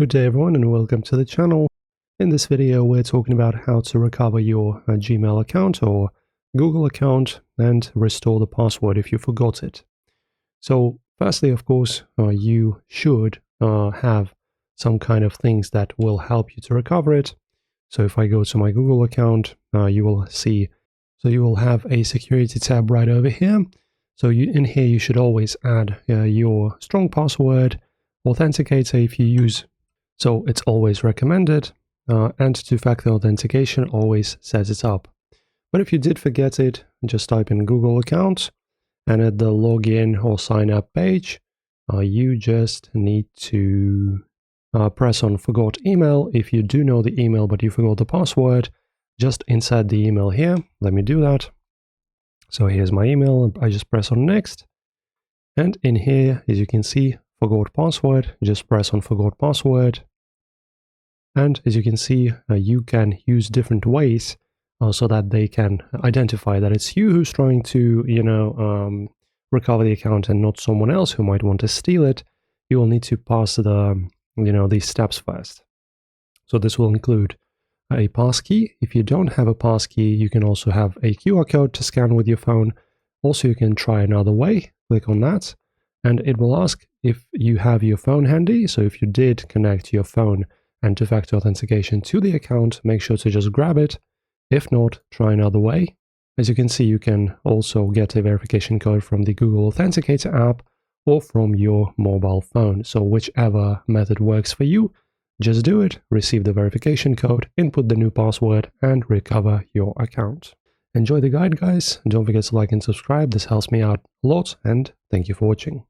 Good day everyone and welcome to the channel. In this video we're talking about how to recover your Gmail account or Google account and restore the password if you forgot it. So firstly, of course, you should have some kind of things that will help you to recover it. So if I go to my Google account, you will see, so you will have a security tab right over here. So in here you should always add your strong password, authenticator if you use. So it's always recommended, and two-factor authentication always sets it up. But if you did forget it, just type in Google account, and at the login or sign up page, you just need to press on forgot email. If you do know the email but you forgot the password, just insert the email here. Let me do that. So here's my email. I just press on next, and in here, as you can see, forgot password. Just press on forgot password. And as you can see, you can use different ways so that they can identify that it's you who's trying to, recover the account and not someone else who might want to steal it. You will need to pass these steps first. So this will include a passkey. If you don't have a passkey, you can also have a QR code to scan with your phone. Also, you can try another way. Click on that, and it will ask if you have your phone handy. So if you did connect your phone and two-factor authentication to the account, make sure to just grab it. If not, try another way. As you can see, you can also get a verification code from the Google Authenticator app or from your mobile phone. So whichever method works for you, just do it, receive the verification code, input the new password, and recover your account. Enjoy the guide, guys. Don't forget to like and subscribe. This helps me out a lot, and thank you for watching.